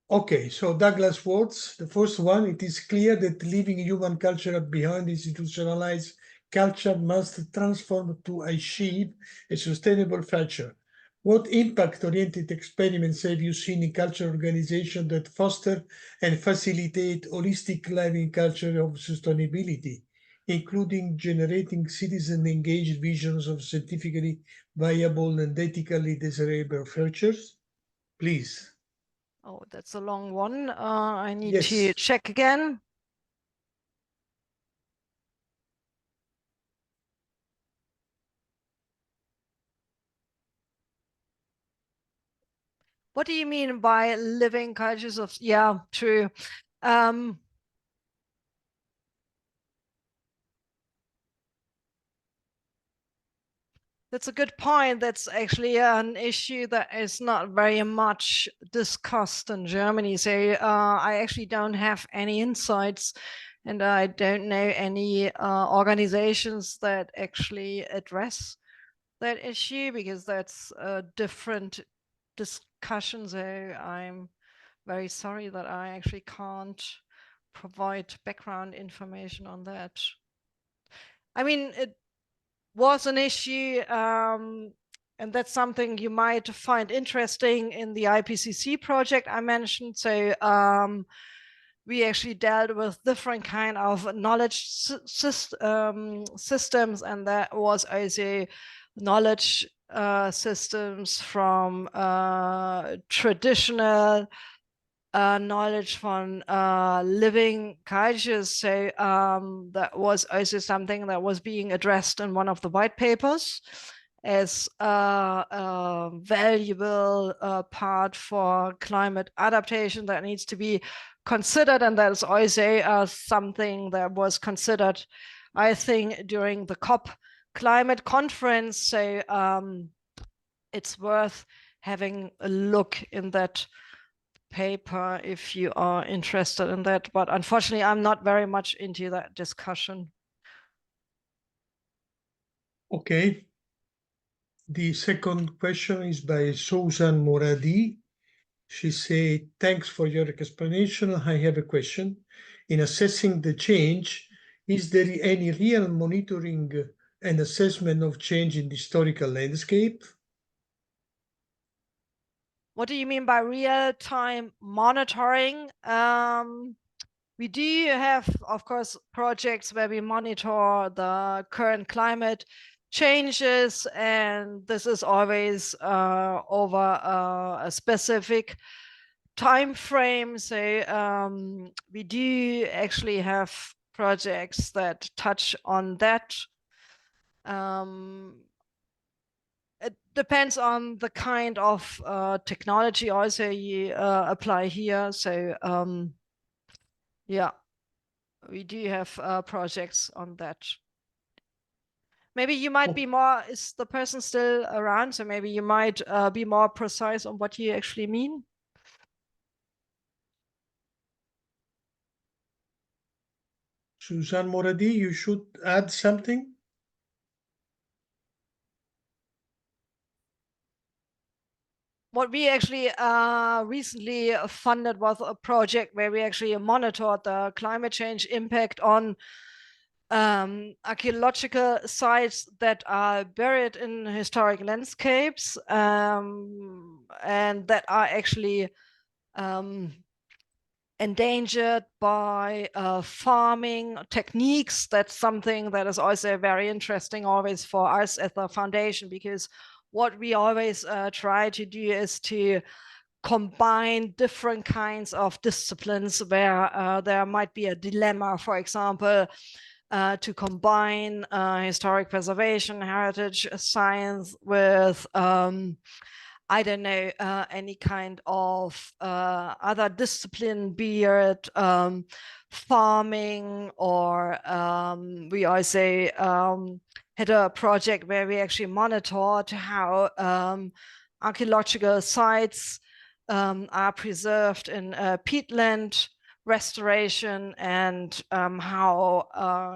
okay, so Douglas Words, the first one, it is clear that leaving human culture behind institutionalized culture must transform to achieve a sustainable future. What impact-oriented experiments have you seen in cultural organizations that foster and facilitate holistic living culture of sustainability, including generating citizen-engaged visions of scientifically viable and ethically desirable futures? Please. Oh, that's a long one. I need Yes. to check again. What do you mean by living cultures of, yeah, true. That's a good point. That's actually an issue that is not very much discussed in Germany. So I actually don't have any insights, and I don't know any organizations that actually address that issue, because that's a different discussion. So I'm very sorry that I actually can't provide background information on that. I mean, it was an issue, and that's something you might find interesting in the IPCC project I mentioned. So we actually dealt with different kind of knowledge systems, and that was also knowledge systems from traditional knowledge from living cultures. So that was also something that was being addressed in one of the white papers as a valuable part for climate adaptation that needs to be considered. And that is also something that was considered, I think, during the COP climate conference. So it's worth having a look in that paper if you are interested in that, but unfortunately I'm not very much into that discussion. Okay. The second question is by Susan Moradi. She said, thanks for your explanation. I have a question. In assessing the change, is there any real monitoring and assessment of change in the historical landscape? What do you mean by real-time monitoring? We do have, of course, projects where we monitor the current climate changes, and this is always over a specific time frame. So we do actually have projects that touch on that. It depends on the kind of technology also you apply here. So yeah, we do have projects on that. Maybe you might be more, is the person still around? So maybe you might be more precise on what you actually mean. Susan Moradi, you should add something. What we actually recently funded was a project where we actually monitored the climate change impact on archaeological sites that are buried in historic landscapes, and that are actually endangered by farming techniques. That's something that is also very interesting always for us at the foundation, because what we always try to do is to combine different kinds of disciplines where there might be a dilemma, for example, to combine historic preservation, heritage science with I don't know, any kind of other discipline, be it farming, or we also had a project where we actually monitored how archaeological sites are preserved in peatland restoration, and how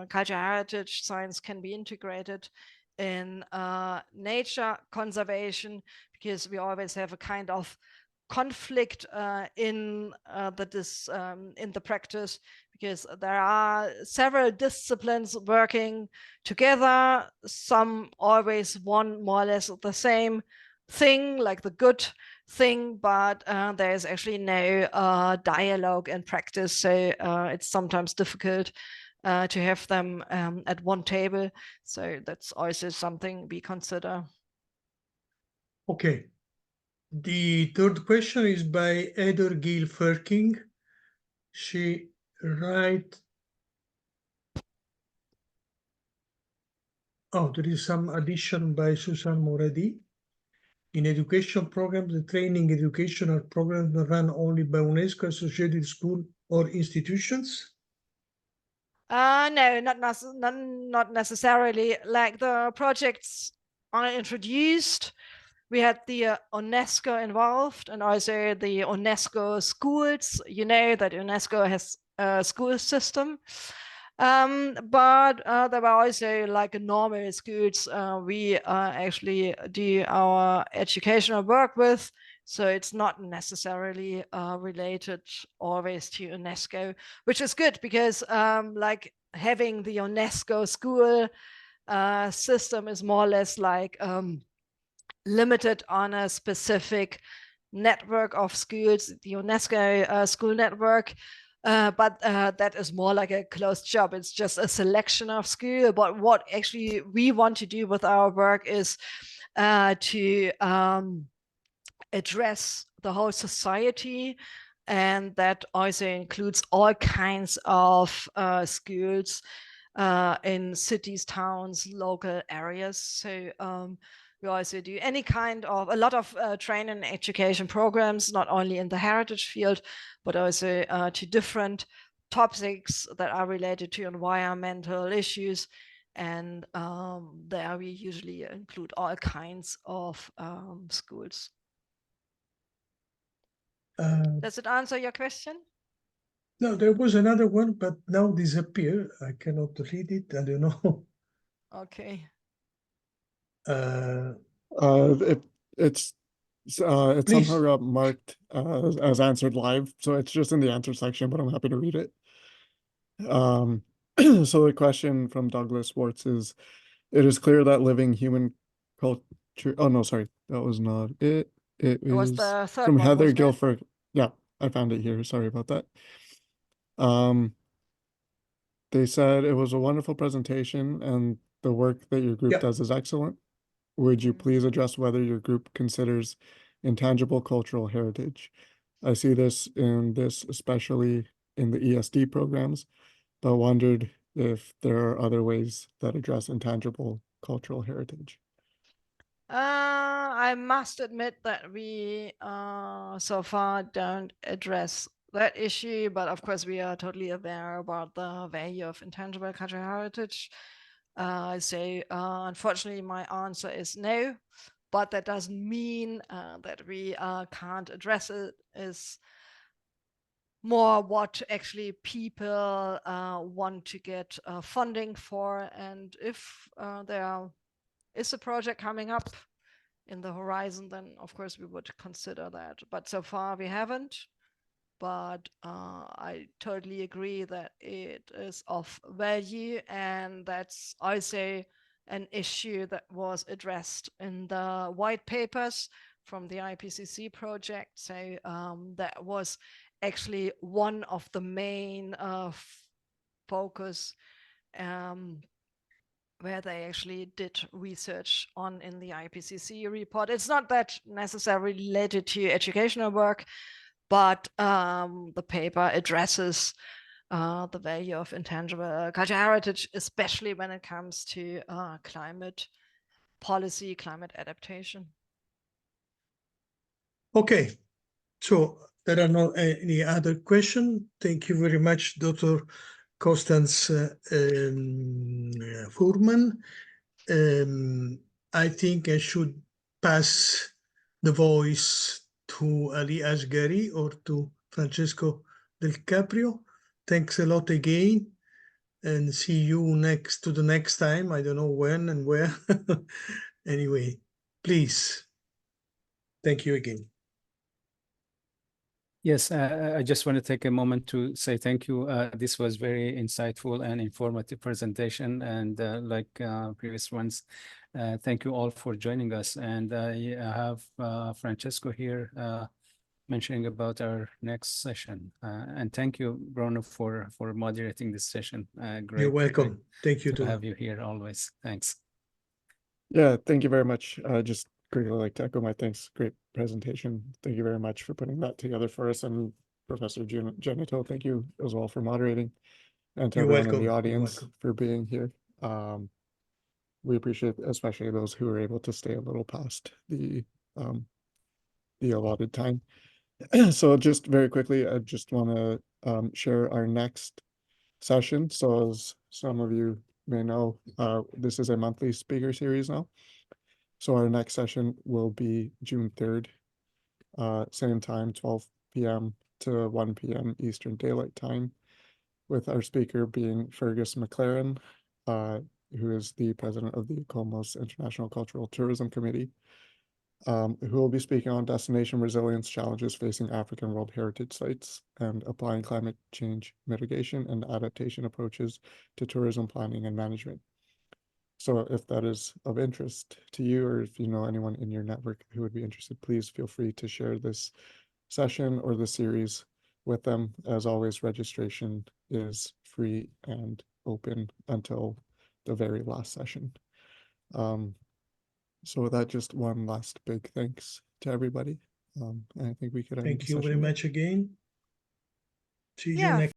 cultural heritage science can be integrated in nature conservation, because we always have a kind of conflict in the practice, because there are several disciplines working together. Some always want more or less the same thing, like the good thing, but there is actually no dialogue in practice, so it's sometimes difficult to have them at one table. So that's also something we consider. Okay. The third question is by Heather Gill Firking. She writes, oh, there is some addition by Susan Moradi. In education programs, the training educational programs are run only by UNESCO associated school or institutions? No, not necessarily. Like, the projects are introduced, we had the UNESCO involved, and also the UNESCO schools. You know that UNESCO has a school system. But there were also like normal schools we actually do our educational work with. So it's not necessarily related always to UNESCO, which is good, because like having the UNESCO school system is more or less like limited on a specific network of schools, the UNESCO school network. But that is more like a closed shop. It's just a selection of school. But what actually we want to do with our work is to address the whole society, and that also includes all kinds of schools in cities, towns, local areas. So we also do a lot of training and education programs, not only in the heritage field, but also to different topics that are related to environmental issues. And there we usually include all kinds of schools. Does it answer your question? No, there was another one, but now disappeared. I cannot read it. I don't know. Okay. It's Please. somehow got marked as answered live, so it's just in the answer section, but I'm happy to read it. So the question from Douglas Schwartz is, it is clear that living human culture, oh no, sorry, that was not it. It was is the third from one, Heather wasn't it? Guilford. Yeah, I found it here. Sorry about that. They said it was a wonderful presentation and the work that your group Yeah. does is excellent. Would you please address whether your group considers intangible cultural heritage? I see this especially in the ESD programs, but wondered if there are other ways that address intangible cultural heritage. I must admit that we so far don't address that issue, but of course we are totally aware about the value of intangible cultural heritage. So unfortunately my answer is no, but that doesn't mean that we can't address it. Is more what actually people want to get funding for, and if there is a project coming up in the horizon, then of course we would consider that. But so far we haven't. but I totally agree that it is of value, and that's also an issue that was addressed in the white papers from the IPCC project. So that was actually one of the main focus where they actually did research on in the IPCC report. It's not that necessarily related to educational work, but the paper addresses the value of intangible cultural heritage, especially when it comes to climate policy, climate adaptation. Okay, so there are no any other questions. Thank you very much, Dr. Constanze Fuhrmann. I think I should pass the voice to Ali Asghari or to Francesco Del Caprio. Thanks a lot again, and see you next time. I don't know when and where. Anyway, please. Thank you again. Yes, I just want to take a moment to say thank you. This was very insightful and informative presentation, and like previous ones, thank you all for joining us. And I have Francesco here mentioning about our next session. And thank you, Bruno, for moderating this session. Great. You're welcome. Thank you to too. have you here always. Thanks. Yeah, thank you very much. Just quickly like to echo my thanks. Great presentation. Thank you very much for putting that together for us. And Professor Genito, thank you as well for moderating. And to You're everyone welcome. in the You're audience welcome. for being here. We appreciate especially those who are able to stay a little past the allotted time. So just very quickly, I just want to share our next session. So as some of you may know, this is a monthly speaker series now. So our next session will be June 3rd, same time, 12 p.m. to 1 p.m. Eastern Daylight Time, with our speaker being Fergus McLaren, who is the president of the Comos International Cultural Tourism Committee, who will be speaking on destination resilience challenges facing African World Heritage Sites and applying climate change mitigation and adaptation approaches to tourism planning and management. So if that is of interest to you, or if you know anyone in your network who would be interested, please feel free to share this session or the series with them. As always, registration is free and open until the very last session. So with that, just one last big thanks to everybody. I think we could end Thank the you very session there. much again. See you Yeah. next